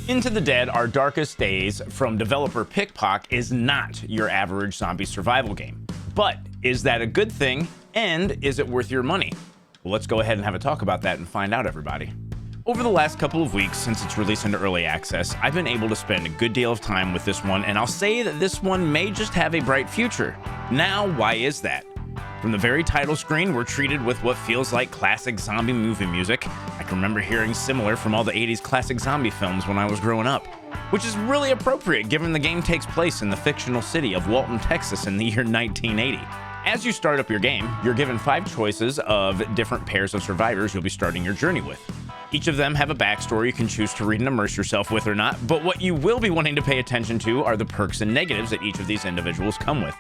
Into the Dead: Our Darkest Days from developer Pickpock is not your average zombie survival game. But is that a good thing, and is it worth your money? Well, let's go ahead and have a talk about that and find out, everybody. Over the last couple of weeks since its release into early access, I've been able to spend a good deal of time with this one, and I'll say that this one may just have a bright future. Now, why is that? From the very title screen, we're treated with what feels like classic zombie movie music. I can remember hearing similar from all the 80s classic zombie films when I was growing up, which is really appropriate given the game takes place in the fictional city of Walton, Texas in the year 1980. As you start up your game, you're given 5 choices of different pairs of survivors you'll be starting your journey with. Each of them have a backstory you can choose to read and immerse yourself with or not, but what you will be wanting to pay attention to are the perks and negatives that each of these individuals come with.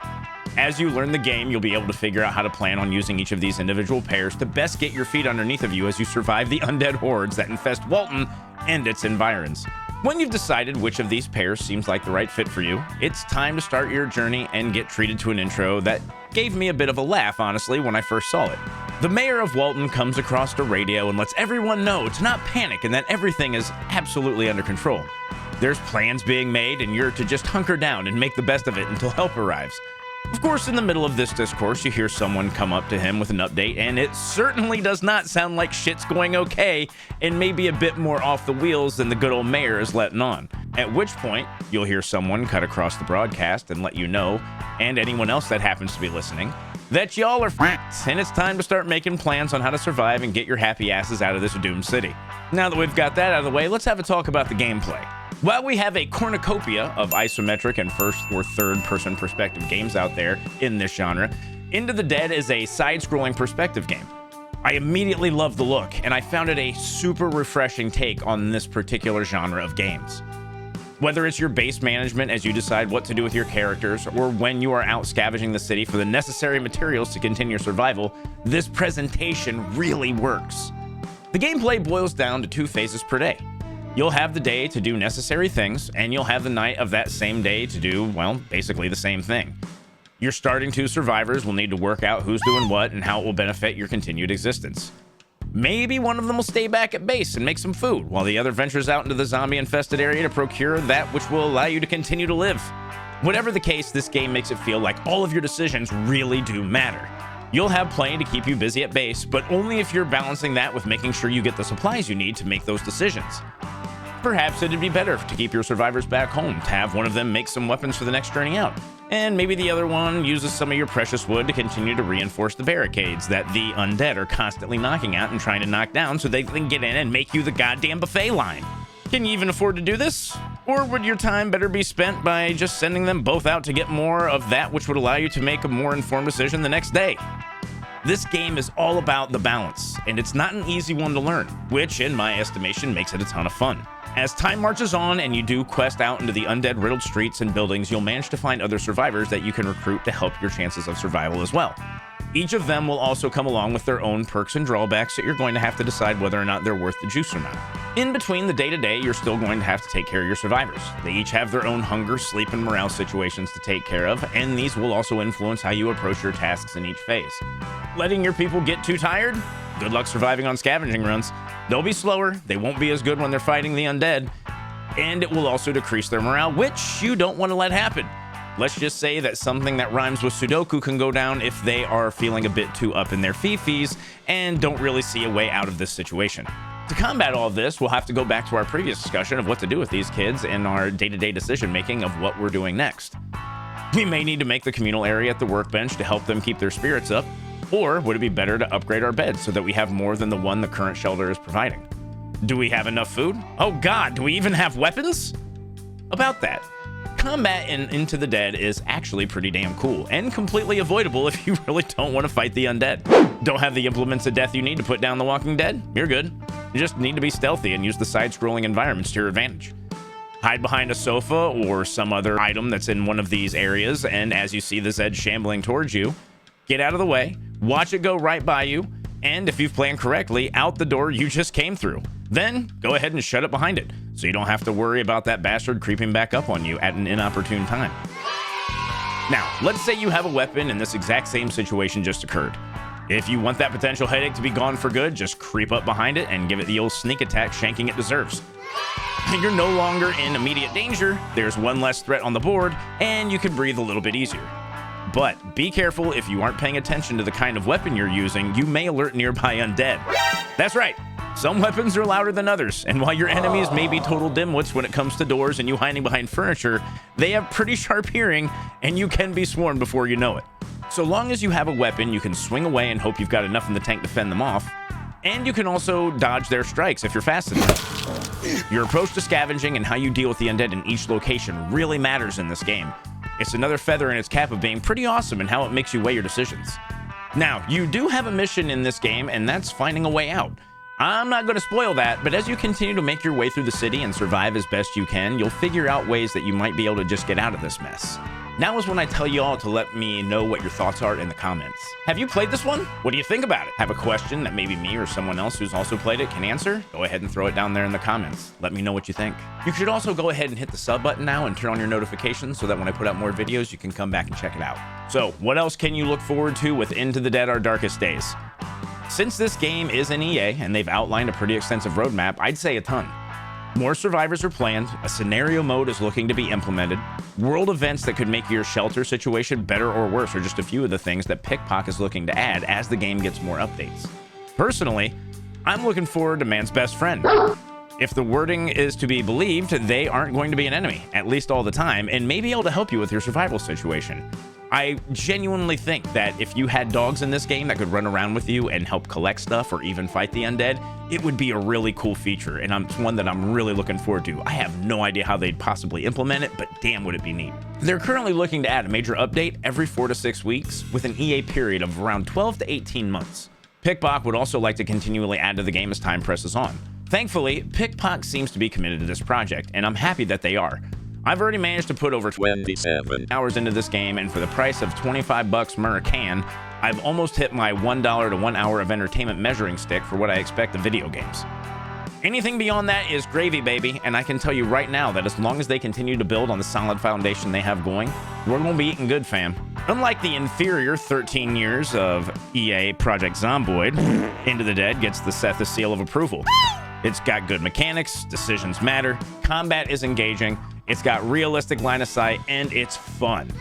As you learn the game, you'll be able to figure out how to plan on using each of these individual pairs to best get your feet underneath of you as you survive the undead hordes that infest Walton and its environs. When you've decided which of these pairs seems like the right fit for you, it's time to start your journey and get treated to an intro that gave me a bit of a laugh, honestly, when I first saw it. The mayor of Walton comes across the radio and lets everyone know to not panic and that everything is absolutely under control. There's plans being made and you're to just hunker down and make the best of it until help arrives. Of course, in the middle of this discourse, you hear someone come up to him with an update, and it certainly does not sound like shit's going okay, and maybe a bit more off the wheels than the good old mayor is letting on. At which point, you'll hear someone cut across the broadcast and let you know, and anyone else that happens to be listening, that y'all are f***ed, and it's time to start making plans on how to survive and get your happy asses out of this doomed city. Now that we've got that out of the way, let's have a talk about the gameplay. While we have a cornucopia of isometric and first or third person perspective games out there in this genre, Into the Dead is a side-scrolling perspective game. I immediately loved the look, and I found it a super refreshing take on this particular genre of games. Whether it's your base management as you decide what to do with your characters, or when you are out scavenging the city for the necessary materials to continue your survival, this presentation really works. The gameplay boils down to 2 phases per day. You'll have the day to do necessary things, and you'll have the night of that same day to do, well, basically the same thing. Your starting 2 survivors will need to work out who's doing what and how it will benefit your continued existence. Maybe one of them will stay back at base and make some food, while the other ventures out into the zombie-infested area to procure that which will allow you to continue to live. Whatever the case, this game makes it feel like all of your decisions really do matter. You'll have plenty to keep you busy at base, but only if you're balancing that with making sure you get the supplies you need to make those decisions. Perhaps it'd be better to keep your survivors back home, to have one of them make some weapons for the next journey out, and maybe the other one uses some of your precious wood to continue to reinforce the barricades that the undead are constantly knocking out and trying to knock down so they can get in and make you the goddamn buffet line. Can you even afford to do this? Or would your time better be spent by just sending them both out to get more of that which would allow you to make a more informed decision the next day? This game is all about the balance, and it's not an easy one to learn, which, in my estimation, makes it a ton of fun. As time marches on and you do quest out into the undead-riddled streets and buildings, you'll manage to find other survivors that you can recruit to help your chances of survival as well. Each of them will also come along with their own perks and drawbacks that you're going to have to decide whether or not they're worth the juice or not. In between the day-to-day, you're still going to have to take care of your survivors. They each have their own hunger, sleep, and morale situations to take care of, and these will also influence how you approach your tasks in each phase. Letting your people get too tired? Good luck surviving on scavenging runs. They'll be slower, they won't be as good when they're fighting the undead, and it will also decrease their morale, which you don't want to let happen. Let's just say that something that rhymes with Sudoku can go down if they are feeling a bit too up in their fifis and don't really see a way out of this situation. To combat all of this, we'll have to go back to our previous discussion of what to do with these kids and our day-to-day decision-making of what we're doing next. We may need to make the communal area at the workbench to help them keep their spirits up, or would it be better to upgrade our beds so that we have more than the one the current shelter is providing? Do we have enough food? Oh god, do we even have weapons? About that, combat in Into the Dead is actually pretty damn cool and completely avoidable if you really don't want to fight the undead. Don't have the implements of death you need to put down the Walking Dead? You're good. You just need to be stealthy and use the side-scrolling environments to your advantage. Hide behind a sofa or some other item that's in one of these areas, and as you see the Zed shambling towards you, get out of the way, watch it go right by you, and if you've planned correctly, out the door you just came through. Then go ahead and shut it behind it, so you don't have to worry about that bastard creeping back up on you at an inopportune time. Now, let's say you have a weapon and this exact same situation just occurred. If you want that potential headache to be gone for good, just creep up behind it and give it the old sneak attack shanking it deserves. You're no longer in immediate danger, there's one less threat on the board, and you can breathe a little bit easier. But be careful, if you aren't paying attention to the kind of weapon you're using, you may alert nearby undead. That's right, some weapons are louder than others, and while your enemies may be total dimwits when it comes to doors and you hiding behind furniture, they have pretty sharp hearing, and you can be swarmed before you know it. So long as you have a weapon, you can swing away and hope you've got enough in the tank to fend them off, and you can also dodge their strikes if you're fast enough. Your approach to scavenging and how you deal with the undead in each location really matters in this game. It's another feather in its cap of being pretty awesome in how it makes you weigh your decisions. Now, you do have a mission in this game, and that's finding a way out. I'm not going to spoil that, but as you continue to make your way through the city and survive as best you can, you'll figure out ways that you might be able to just get out of this mess. Now is when I tell you all to let me know what your thoughts are in the comments. Have you played this one? What do you think about it? Have a question that maybe me or someone else who's also played it can answer? Go ahead and throw it down there in the comments. Let me know what you think. You should also go ahead and hit the sub button now and turn on your notifications so that when I put out more videos, you can come back and check it out. So what else can you look forward to with Into the Dead: Our Darkest Days? Since this game is an EA and they've outlined a pretty extensive roadmap, I'd say a ton. More survivors are planned, a scenario mode is looking to be implemented, world events that could make your shelter situation better or worse are just a few of the things that Pickpock is looking to add as the game gets more updates. Personally, I'm looking forward to Man's Best Friend. If the wording is to be believed, they aren't going to be an enemy, at least all the time, and may be able to help you with your survival situation. I genuinely think that if you had dogs in this game that could run around with you and help collect stuff or even fight the undead, it would be a really cool feature, and it's one that I'm really looking forward to. I have no idea how they'd possibly implement it, but damn would it be neat. They're currently looking to add a major update every 4 to 6 weeks with an EA period of around 12 to 18 months. Pickpock would also like to continually add to the game as time presses on. Thankfully, Pickpock seems to be committed to this project, and I'm happy that they are. I've already managed to put over 27 hours into this game, and for the price of 25 bucks per can, I've almost hit my $1 to 1 hour of entertainment measuring stick for what I expect of video games. Anything beyond that is gravy, baby, and I can tell you right now that as long as they continue to build on the solid foundation they have going, we're gonna be eating good, fam. Unlike the inferior 13 years of EA Project Zomboid, Into the Dead gets the Seth seal of approval. It's got good mechanics, decisions matter, combat is engaging, it's got realistic line of sight, and it's fun.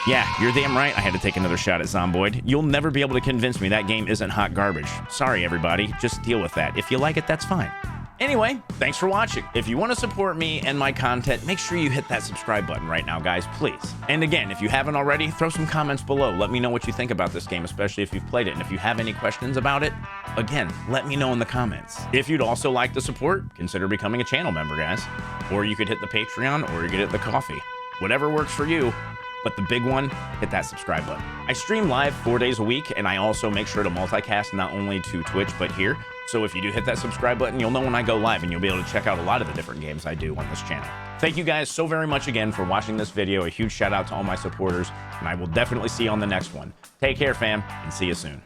Yeah, you're damn right I had to take another shot at Zomboid. You'll never be able to convince me that game isn't hot garbage. Sorry, everybody. Just deal with that. If you like it, that's fine. Anyway, thanks for watching. If you want to support me and my content, make sure you hit that subscribe button right now, guys, please. And again, if you haven't already, throw some comments below. Let me know what you think about this game, especially if you've played it. And if you have any questions about it, again, let me know in the comments. If you'd also like to support, consider becoming a channel member, guys. Or you could hit the Patreon, or you could hit the Coffee. Whatever works for you. But the big one, hit that subscribe button. I stream live 4 days a week, and I also make sure to multicast not only to Twitch, but here. So if you do hit that subscribe button, you'll know when I go live, and you'll be able to check out a lot of the different games I do on this channel. Thank you guys so very much again for watching this video. A huge shout out to all my supporters, and I will definitely see you on the next one. Take care, fam, and see you soon.